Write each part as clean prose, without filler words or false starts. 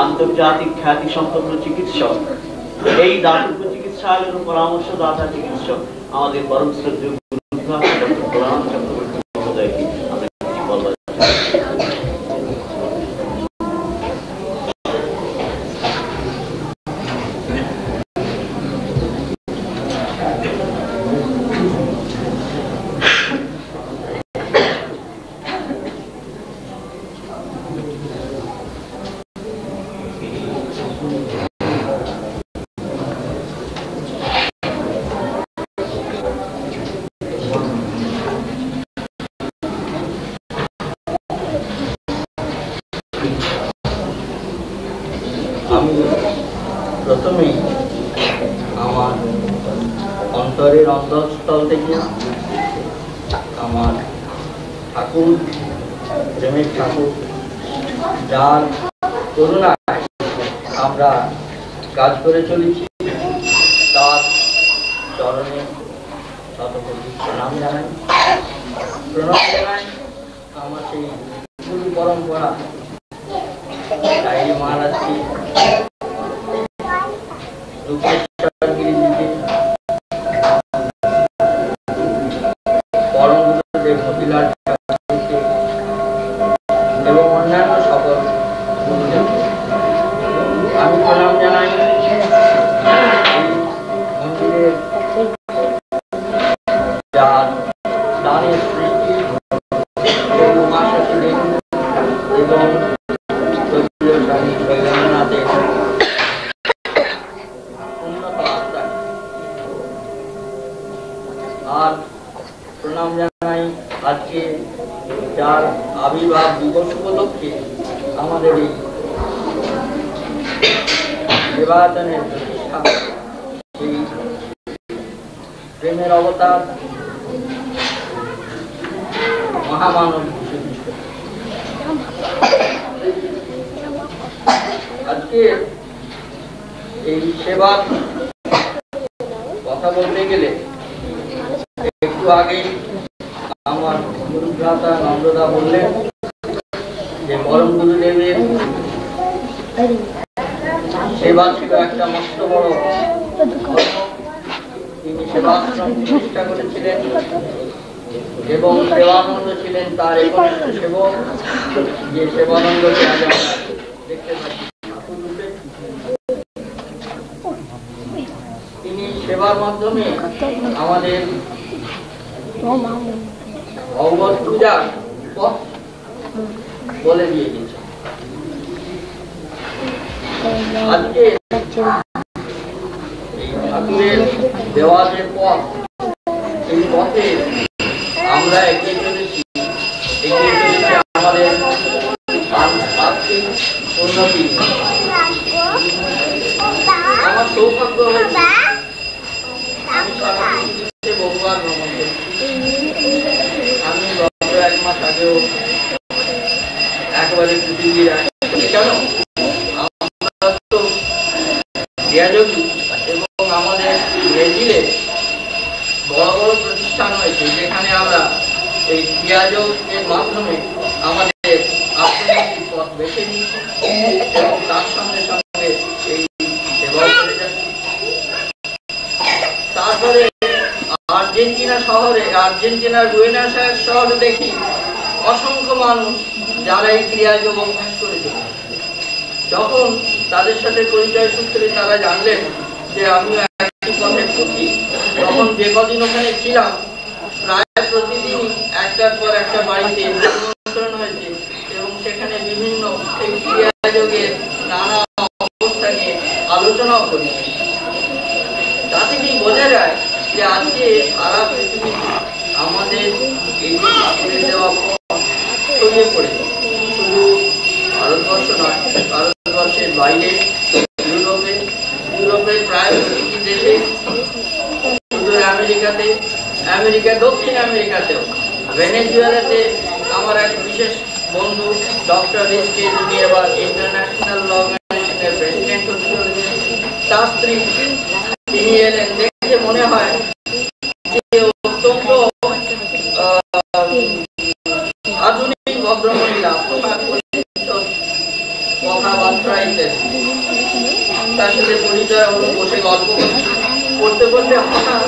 আন্তর্জাতিক খ্যাতি সম্পন্ন চিকিৎসক, এই দাতব্য চিকিৎসালয়ের পরামর্শদাতা চিকিৎসক আমাদের পরম শ্রদ্ধেয় ডক্টর প্রণাম চক্রবর্তী মহোদয়কে আমরা কিছু বলবার প্রথমেই আমার অন্তরের অন্তঃস্থল থেকে আমার ঠাকুর, প্রেমের ঠাকুর, যার করুণায় আমরা কাজ করে চলেছি, তার চরণে শতকোটি প্রণাম জানাই। আমার সেই গুরু পরম্পরা মহারাজকে পরম গুরুদেব মতিলাল এবং অন্যান্য সকল গুরুদেবকে আমি প্রণাম জানাই। মন্দিরের যার দানের সৃষ্টি মহাশয় ছিলেন এবং আর প্রণাম জানাই আজকে যার আবির্ভাব দিবস উপলক্ষে আমাদের এই নির্বাচনের প্রতিষ্ঠা, সেই প্রেমের অবতার মহামানব আজকে এই সেবার কথা বলতে গেলে একটু আগে আমার গুরুভ্রাতা নন্দদা বললেন যে পরম গুরুদেবের সেবা ছিল একটা মস্ত বড় তিনি সেবাশ্রম প্রতিষ্ঠা করেছিলেন এবং সেবানন্দ ছিলেন তার একনিষ্ঠ সেবক, যে সেবানন্দকে আজ আমরা দেখতে পাচ্ছি ঠাকুর রূপে। তিনি সেবার মাধ্যমে আমাদের ভগবত পূজার পথ বলে দিয়ে গেছে। আজকে এই ঠাকুরের দেওয়া যে পথ, এই পথে আমরা এগিয়ে চলেছি আমাদের আর্থিক উন্নতি। আমার সৌভাগ্য হয়েছে আমি সারা পৃথিবীতে বহুবার ভ্রমণ করছি। আমি গত 1 মাস আগেও একেবারে পৃথিবীর কেন আমরা তো ক্রিয়াযোগী এবং আমাদের ব্রাজিলে বড় বড় প্রতিষ্ঠান হয়েছে যেখানে আমরা এই ক্রিয়াযোগের মাধ্যমে আমাদের অর্থনৈতিক পথ বেছে নিয়েছি এবং তার সঙ্গে সঙ্গে এই সেবা করে যাচ্ছি। তারপরে আর্জেন্টিনার বুয়েনোস আয়ারেস শহরে দেখি অসংখ্য মানুষ যারা এই ক্রিয়াযোগ অভ্যাস করেছে। যখন তাদের সাথে পরিচয় সূত্রে তারা জানলেন যে আমিও একই পথে করছি, তখন যে কদিন ওখানে ছিলাম প্রায় প্রতিদিন একটার পর একটা বাড়িতে নিমন্ত্রণ হয়েছে এবং সেখানে বিভিন্ন এই ক্রিয়াযোগের নানা অবস্থা নিয়ে আলোচনাও করেছি। তা থেকেই বোঝা যায় যে আজকে সারা পৃথিবীতে আমাদের এই যে ঠাকুরের দেওয়া ছড়িয়ে পড়েছে। শুধু ভারতবর্ষ নয়, ভারতবর্ষের বাইরে ইউরোপের প্রায় প্রতিটি দেশে, শুধু আমেরিকা দক্ষিণ আমেরিকাতেও, ভেনেজুয়েলাতে আমার এক বিশেষ বন্ধু ডক্টর রিস্কে, যিনি এবার ইন্টারন্যাশনাল অর্গানাইজেশনের প্রেসিডেন্ট হতে চলেছেন, তার স্ত্রী, তিনি এলেন। দেখে মনে হয় যে অত্যন্ত আধুনিক ভদ্রমহিলা, কথাবার্তা ইত্যাদি। তার সাথে পরিচয় হলো, বসে গল্প করতে করতে হঠাৎ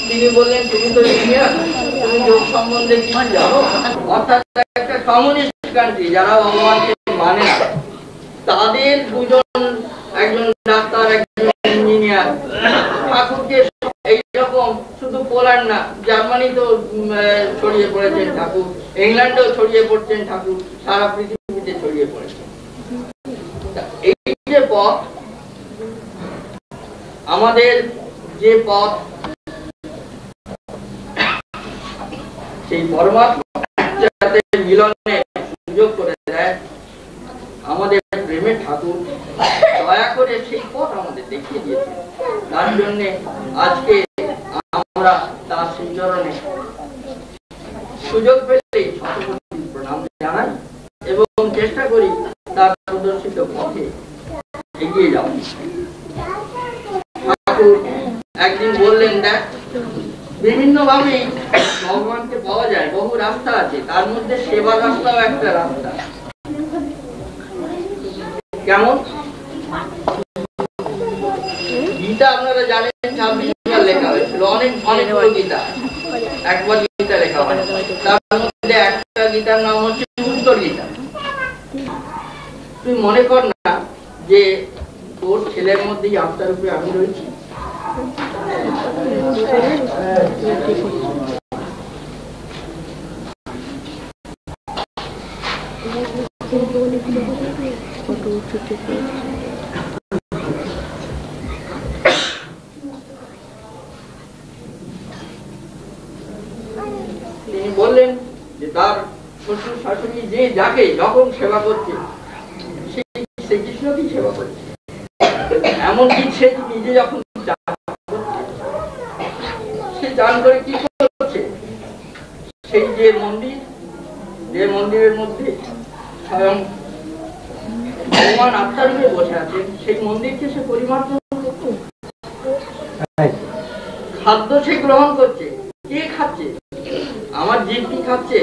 তিনি বললেন, তুমি তো ইন্ডিয়ান, তুমি যোগ সম্বন্ধে কি জানো? অর্থাৎ একটা কমিউনিস্ট কান্ট্রি যারা ভগবানকে মানে না, তাদের দুজন, একজন ডাক্তার একজন ইঞ্জিনিয়ার, ঠাকুরকে এইরকম শুধু পোল্যান্ড না, জার্মানিতেও ছড়িয়ে পড়েছেন ঠাকুর, ইংল্যান্ডেও ছড়িয়ে পড়ছেন ঠাকুর, সারা পৃথিবীতে ছড়িয়ে পড়েছেন। এই যে পথ, আমাদের যে পথ, সেই পরমাত্মার সাথে মিলনে সুযোগ করে দেয় আমাদের প্রেমের ঠাকুর, দয়া করে সেই পথ আমাদের দেখিয়ে দিয়েছে। তার জন্য আজকে আমরা তার শ্রীচরণে সুযোগ পেলেই শতকোটি প্রণাম জানাই এবং চেষ্টা করি তার প্রদর্শিত পথে এগিয়ে যাব। ঠাকুর একদিন বললেন, দেখ, বিভিন্ন ভাবে ভগবানকে পাওয়া যায়, বহু রাস্তা আছে, তার মধ্যে সেবার রাস্তাও একটা রাস্তা। কেমন? গীতা আপনারা জানেন 26 বার লেখা হয়েছিল, অনেকগুলো গীতা, একবার গীতা লেখা হয়। তার মধ্যে একটা গীতার নাম হচ্ছে উত্তর গীতা। তুই মনে কর না যে তোর ছেলের মধ্যেই আত্মার উপরে আমি রয়েছি। তিনি বললেন যে তার শ্বশুর শাশুড়ি যে যাকে যখন সেবা করছে, সেই শ্রীকৃষ্ণকেই সেবা করছে। এমনকি সে নিজে যখন সে চান করে কি করছে, সেই যে মন্দিরের মধ্যে স্বয়ং ভগবান আত্মার রূপে বসে আছেন, সেই মন্দিরকে সে পরিমার্জন করছে। খাদ্য সে গ্রহণ করছে। কে খাচ্ছে? আমার জীবটি খাচ্ছে।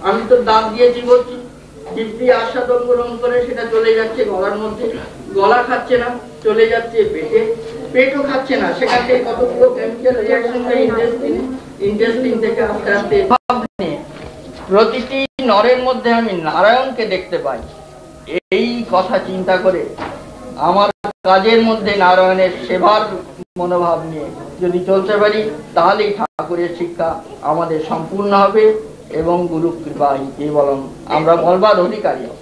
আমি তো দাঁত দিয়েছি বলছি, জীবটি আস্বাদন গ্রহণ করে সেটা চলে যাচ্ছে গলার মধ্যে, গলা খাচ্ছে না, চলে যাচ্ছে পেটে, পেটও খাচ্ছে না, সেখান থেকে কতগুলো কেমিক্যাল রিঅ্যাকশন হয়ে ইন্টেস্টিন থেকে আস্তে আস্তে প্রতিটি নরের মধ্যে আমি নারায়ণকে দেখতে পাই। এই কথা চিন্তা করে আমার কাজের মধ্যে নারায়ণের সেবার মনোভাব নিয়ে যদি চলতে পারি, তাহলেই ঠাকুরের শিক্ষা আমাদের সম্পূর্ণ হবে এবং গুরু কৃপায় কেবলম আমরা বলবার অধিকারী হব।